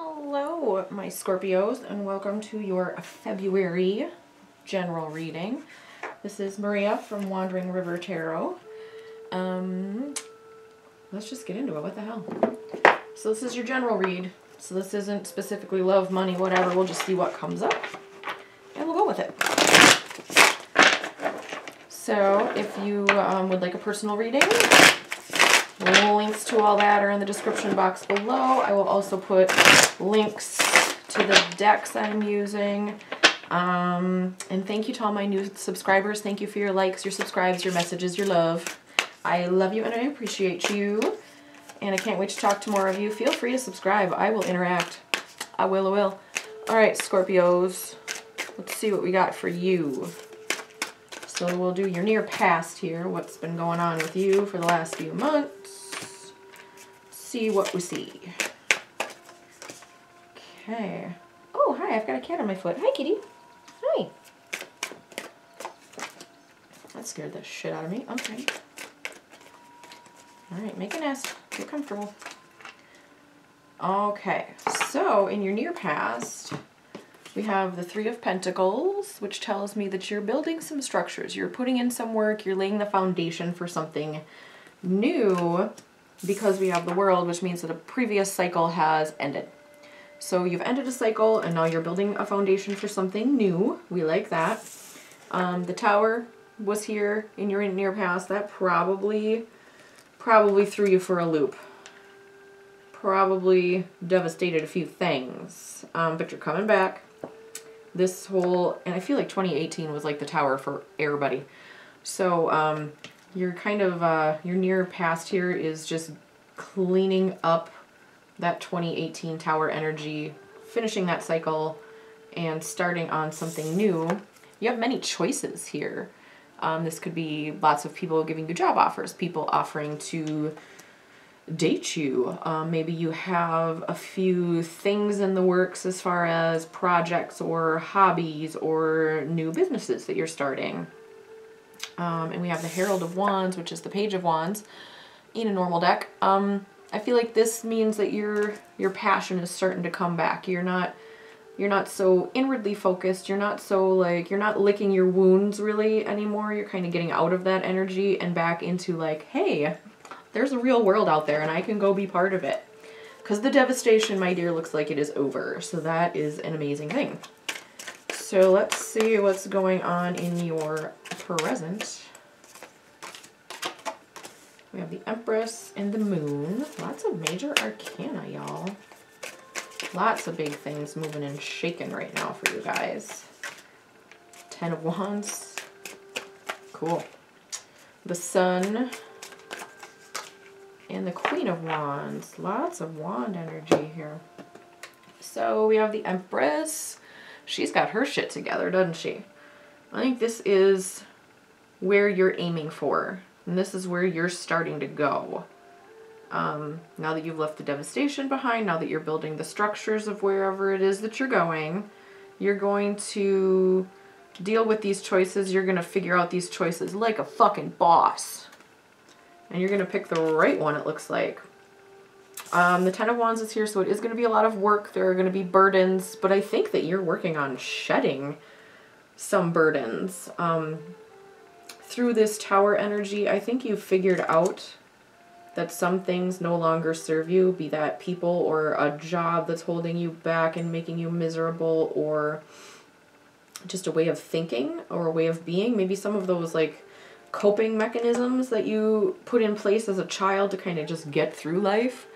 Hello, my Scorpios, and welcome to your February general reading. This is Maria from Wandering River Tarot. Let's just get into it. What the hell? So this is your general read. So this isn't specifically love, money, whatever. We'll just see what comes up, and we'll go with it. So if you would like a personal reading, links to all that are in the description box below. I will also put links to the decks I'm using. And thank you to all my new subscribers. Thank you for your likes, your subscribes, your messages, your love. I love you and I appreciate you. And I can't wait to talk to more of you. Feel free to subscribe. I will interact. I will. Alright, Scorpios. Let's see what we got for you. So we'll do your near past here. What's been going on with you for the last few months. See what we see. Okay. Oh, hi, I've got a cat on my foot. Hi, kitty. Hi. That scared the shit out of me. Okay. Alright, make a nest. Get comfortable. Okay, so in your near past, we have the Three of Pentacles, which tells me that you're building some structures. You're putting in some work. You're laying the foundation for something new, because we have the World, which means that a previous cycle has ended. So you've ended a cycle, and now you're building a foundation for something new. We like that. The Tower was here in your near past. That probably threw you for a loop. Probably devastated a few things. But you're coming back. This whole, and I feel like 2018 was like the Tower for everybody. So you're kind of, your near past here is just cleaning up that 2018 Tower energy, finishing that cycle, and starting on something new. You have many choices here. This could be lots of people giving you job offers, people offering to date you. Maybe you have a few things in the works as far as projects or hobbies or new businesses that you're starting. And we have the Herald of Wands, which is the Page of Wands in a normal deck. I feel like this means that your passion is starting to come back. You're not so inwardly focused. You're not so like, you're not licking your wounds really anymore. You're kind of getting out of that energy and back into like, hey, there's a real world out there and I can go be part of it. Because the devastation, my dear, looks like it is over. So that is an amazing thing. So let's see what's going on in your present. We have the Empress and the Moon. Lots of major arcana, y'all. Lots of big things moving and shaking right now for you guys. Ten of Wands. Cool. The Sun. And the Queen of Wands. Lots of wand energy here. So we have the Empress. She's got her shit together, doesn't she? I think this is where you're aiming for. And this is where you're starting to go. Now that you've left the devastation behind, now that you're building the structures of wherever it is that you're going to deal with these choices. You're going to figure out these choices like a fucking boss. And you're going to pick the right one, it looks like. The Ten of Wands is here, so it is going to be a lot of work. There are going to be burdens, but I think that you're working on shedding some burdens. Through this Tower energy, I think you've figured out that some things no longer serve you, be that people or a job that's holding you back and making you miserable, or just a way of thinking or a way of being. Maybe some of those like coping mechanisms that you put in place as a child to kind of just get through life.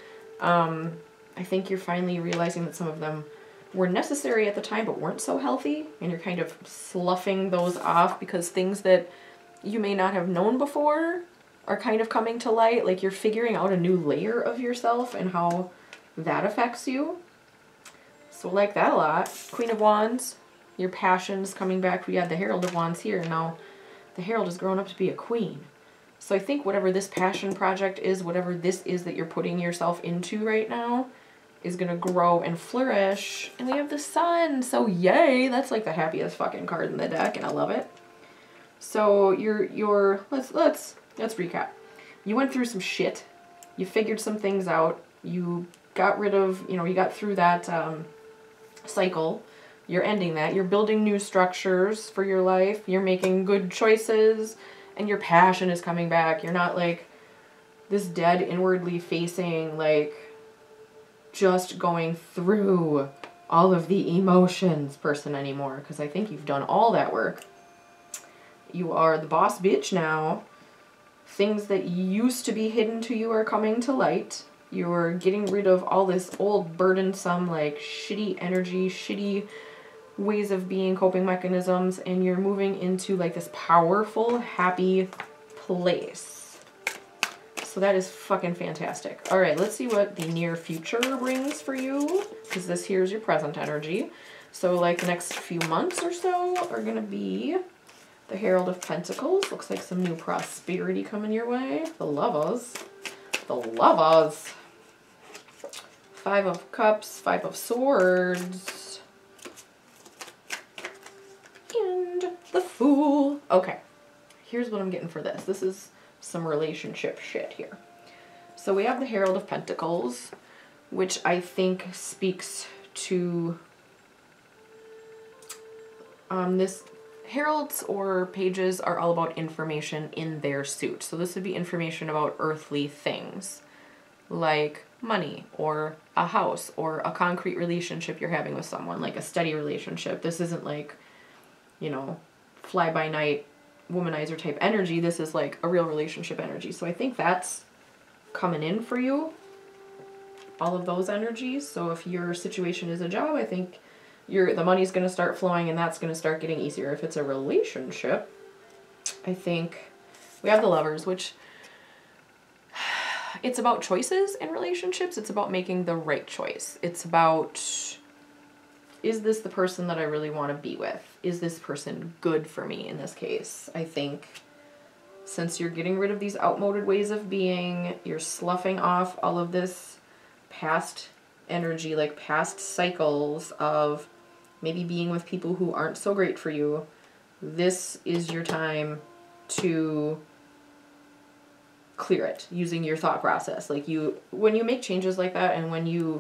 I think you're finally realizing that some of them were necessary at the time but weren't so healthy, and you're kind of sloughing those off because things that you may not have known before are kind of coming to light. Like you're figuring out a new layer of yourself and how that affects you. So like that a lot. Queen of Wands, your passion's coming back. We had the Herald of Wands here. Now the Herald has grown up to be a queen. So I think whatever this passion project is, whatever this is that you're putting yourself into right now, is going to grow and flourish. And we have the Sun. So yay, that's like the happiest fucking card in the deck, and I love it. So let's recap. You went through some shit. You figured some things out. You got rid of, you know, you got through that cycle. You're ending that. You're building new structures for your life. You're making good choices, and your passion is coming back. You're not like this dead, inwardly facing, like just going through all of the emotions person anymore, because I think you've done all that work. You are the boss bitch now. Things that used to be hidden to you are coming to light. You're getting rid of all this old burdensome, like shitty energy, shitty ways of being, coping mechanisms, and you're moving into like this powerful, happy place. So that is fucking fantastic. All right, let's see what the near future brings for you, because this here is your present energy. So like the next few months or so are going to be the Herald of Pentacles. Looks like some new prosperity coming your way. The lovers. The lovers. Five of Cups, Five of Swords. And the Fool. Okay, here's what I'm getting for this. This is some relationship shit here. So we have the Herald of Pentacles, which I think speaks to this. Heralds or pages are all about information in their suit. So this would be information about earthly things, like money or a house or a concrete relationship you're having with someone, like a steady relationship. This isn't like, you know, fly-by-night womanizer type energy. This is like a real relationship energy. So I think that's coming in for you, all of those energies. So if your situation is a job, I think the money's going to start flowing, and that's going to start getting easier. If it's a relationship, I think we have the Lovers, which it's about choices in relationships. It's about making the right choice. It's about, is this the person that I really want to be with? Is this person good for me in this case? I think since you're getting rid of these outmoded ways of being, you're sloughing off all of this past energy, like past cycles of maybe being with people who aren't so great for you. This is your time to clear it using your thought process. Like when you make changes like that, and when you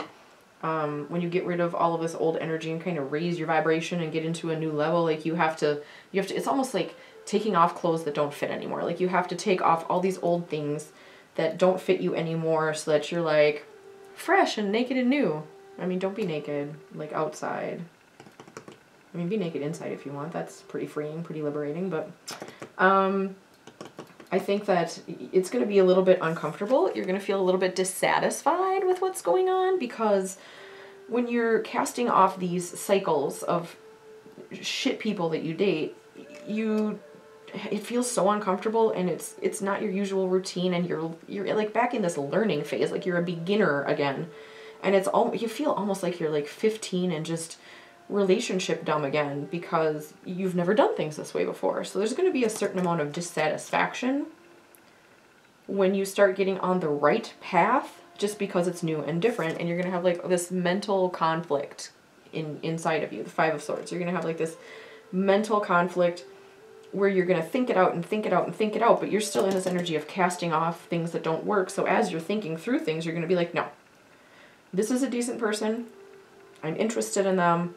get rid of all of this old energy and kind of raise your vibration and get into a new level, like you have to, it's almost like taking off clothes that don't fit anymore. Like you have to take off all these old things that don't fit you anymore so that you're like fresh and naked and new. I mean, don't be naked like outside. I mean, be naked inside if you want. That's pretty freeing, pretty liberating. But I think that it's going to be a little bit uncomfortable. You're going to feel a little bit dissatisfied with what's going on, because when you're casting off these cycles of shit people that you date, it feels so uncomfortable, and it's not your usual routine, and you're like back in this learning phase, like you're a beginner again, and you feel almost like you're like 15 and just relationship dumb again, because you've never done things this way before. So there's going to be a certain amount of dissatisfaction when you start getting on the right path, just because it's new and different, and you're going to have like this mental conflict inside of you. The Five of Swords, you're going to have like this mental conflict where you're going to think it out and think it out and think it out, but you're still in this energy of casting off things that don't work. So as you're thinking through things, you're going to be like, no, this is a decent person. I'm interested in them.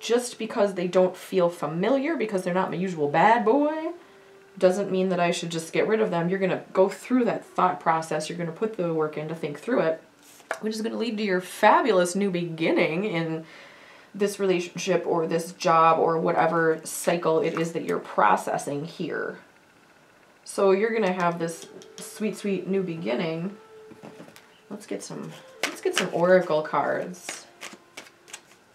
Just because they don't feel familiar, because they're not my usual bad boy, doesn't mean that I should just get rid of them. You're going to go through that thought process. You're going to put the work in to think through it, which is going to lead to your fabulous new beginning in this relationship or this job or whatever cycle it is that you're processing here. So you're going to have this sweet, sweet new beginning. Let's get some oracle cards.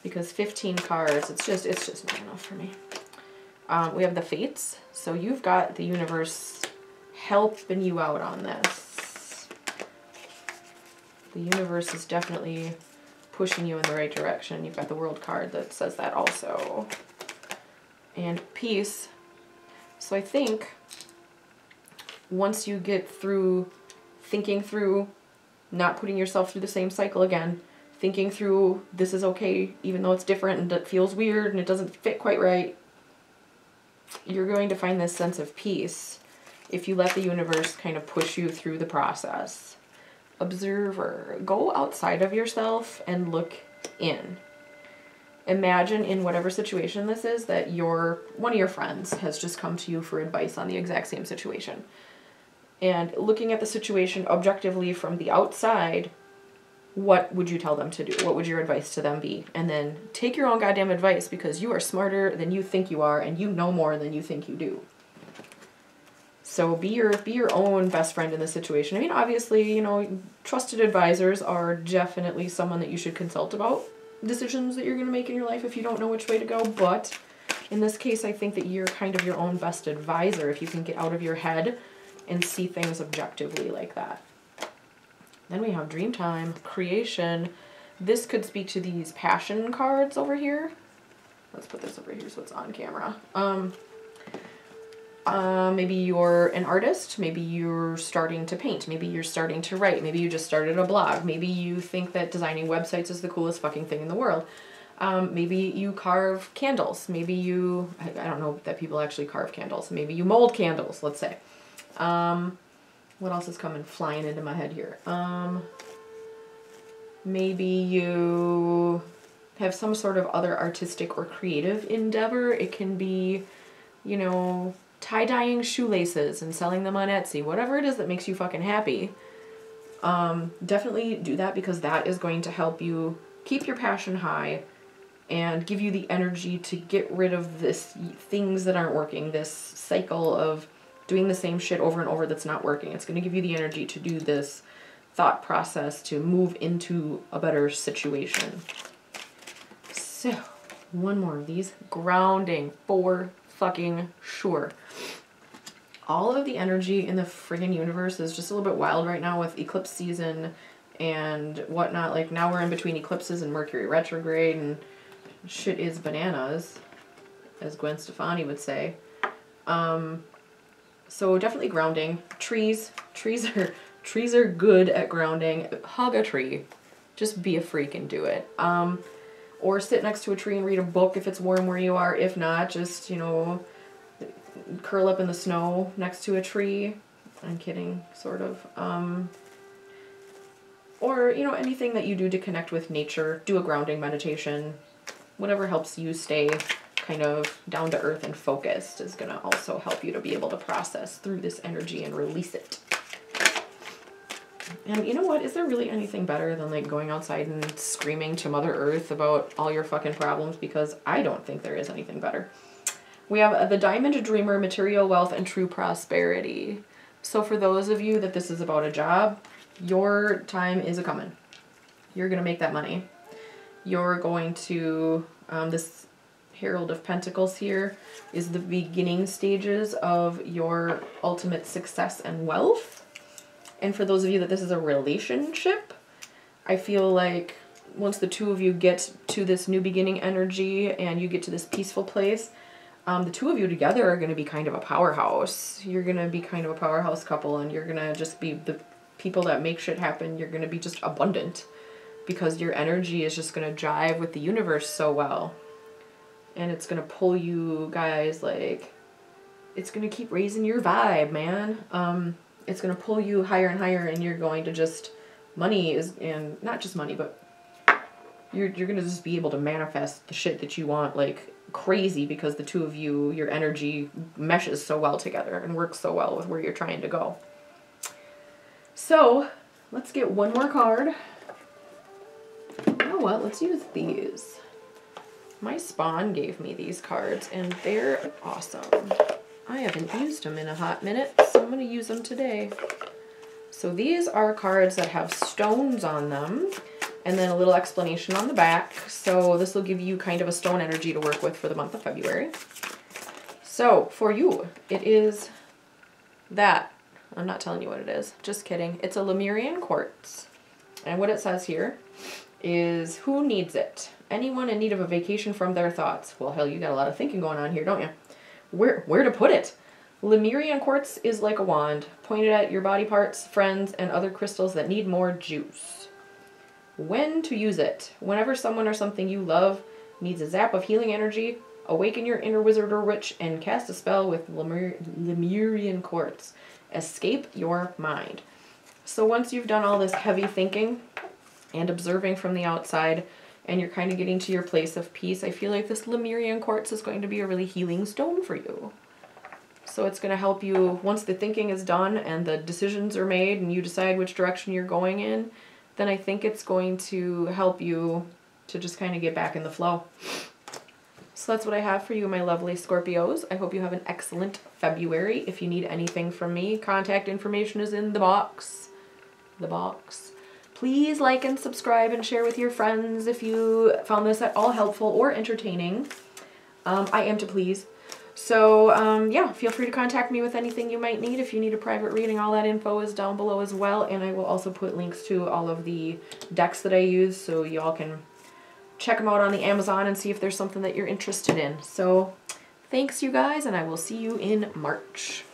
Because 15 cards, it's just not enough for me. We have the Fates. So you've got the universe helping you out on this. The universe is definitely pushing you in the right direction. You've got the World card that says that also. And Peace. So I think once you get through thinking through not putting yourself through the same cycle again, thinking through this is okay even though it's different and it feels weird and it doesn't fit quite right, you're going to find this sense of peace if you let the universe kind of push you through the process. observer. Go outside of yourself and look in. Imagine in whatever situation this is that one of your friends has just come to you for advice on the exact same situation. And looking at the situation objectively from the outside, what would you tell them to do? What would your advice to them be? And then take your own goddamn advice, because you are smarter than you think you are, and you know more than you think you do. So be your own best friend in this situation. I mean, obviously, you know, trusted advisors are definitely someone that you should consult about decisions that you're going to make in your life if you don't know which way to go. But in this case, I think that you're kind of your own best advisor if you can get out of your head and see things objectively like that. Then we have Dreamtime, Creation. This could speak to these passion cards over here. Let's put this over here so it's on camera. Maybe you're an artist, maybe you're starting to paint, maybe you're starting to write, maybe you just started a blog, maybe you think that designing websites is the coolest fucking thing in the world. Maybe you carve candles, maybe you, I don't know that people actually carve candles, maybe you mold candles, let's say. What else is coming flying into my head here? Maybe you have some sort of other artistic or creative endeavor. It can be, you know, tie-dyeing shoelaces and selling them on Etsy. Whatever it is that makes you fucking happy. Definitely do that, because that is going to help you keep your passion high and give you the energy to get rid of this things that aren't working, this cycle of doing the same shit over and over that's not working. It's going to give you the energy to do this thought process to move into a better situation. So, one more of these. Grounding, for fucking sure. All of the energy in the friggin' universe is just a little bit wild right now with eclipse season and whatnot. Like, now we're in between eclipses and Mercury retrograde, and shit is bananas, as Gwen Stefani would say. So definitely grounding. Trees are good at grounding. Hug a tree. Just be a freak and do it. Or sit next to a tree and read a book if it's warm where you are. If not, just, you know, curl up in the snow next to a tree. I'm kidding, sort of. Or, you know, anything that you do to connect with nature. Do a grounding meditation. Whatever helps you stay kind of down to earth and focused is going to also help you to be able to process through this energy and release it. And you know what? Is there really anything better than like going outside and screaming to Mother Earth about all your fucking problems? Because I don't think there is anything better. We have the Diamond Dreamer, Material Wealth, and True Prosperity. So for those of you that this is about a job, your time is a-coming. You're going to make that money. You're going to, this Herald of Pentacles here is the beginning stages of your ultimate success and wealth. And for those of you that this is a relationship, I feel like once the two of you get to this new beginning energy and you get to this peaceful place, the two of you together are going to be kind of a powerhouse. You're going to be kind of a powerhouse couple, and you're going to just be the people that make shit happen. You're going to be just abundant because your energy is just going to jive with the universe so well. And it's going to pull you guys, like, it's going to keep raising your vibe, man. It's going to pull you higher and higher, and you're going to just, money is, and not just money, but you're going to just be able to manifest the shit that you want, like, crazy, because the two of you, your energy meshes so well together and works so well with where you're trying to go. So, let's get one more card. You know what? Let's use these. My spawn gave me these cards, and they're awesome. I haven't used them in a hot minute, so I'm going to use them today. So these are cards that have stones on them, and then a little explanation on the back. So this will give you kind of a stone energy to work with for the month of February. So for you, it is that. I'm not telling you what it is. Just kidding. It's a Lemurian quartz. And what it says here is, who needs it? Anyone in need of a vacation from their thoughts. Well, hell, you got a lot of thinking going on here, don't you? Where to put it? Lemurian quartz is like a wand, pointed at your body parts, friends, and other crystals that need more juice. When to use it? Whenever someone or something you love needs a zap of healing energy, awaken your inner wizard or witch and cast a spell with Lemurian quartz. Escape your mind. So once you've done all this heavy thinking and observing from the outside, and you're kind of getting to your place of peace, I feel like this Lemurian quartz is going to be a really healing stone for you. So it's going to help you, once the thinking is done and the decisions are made and you decide which direction you're going in, then I think it's going to help you to just kind of get back in the flow. So that's what I have for you, my lovely Scorpios. I hope you have an excellent February. If you need anything from me, contact information is in the box. Please like and subscribe and share with your friends if you found this at all helpful or entertaining. I am to please. So yeah, feel free to contact me with anything you might need. If you need a private reading, all that info is down below as well. And I will also put links to all of the decks that I use so y'all can check them out on the Amazon and see if there's something that you're interested in. So thanks, you guys, and I will see you in March.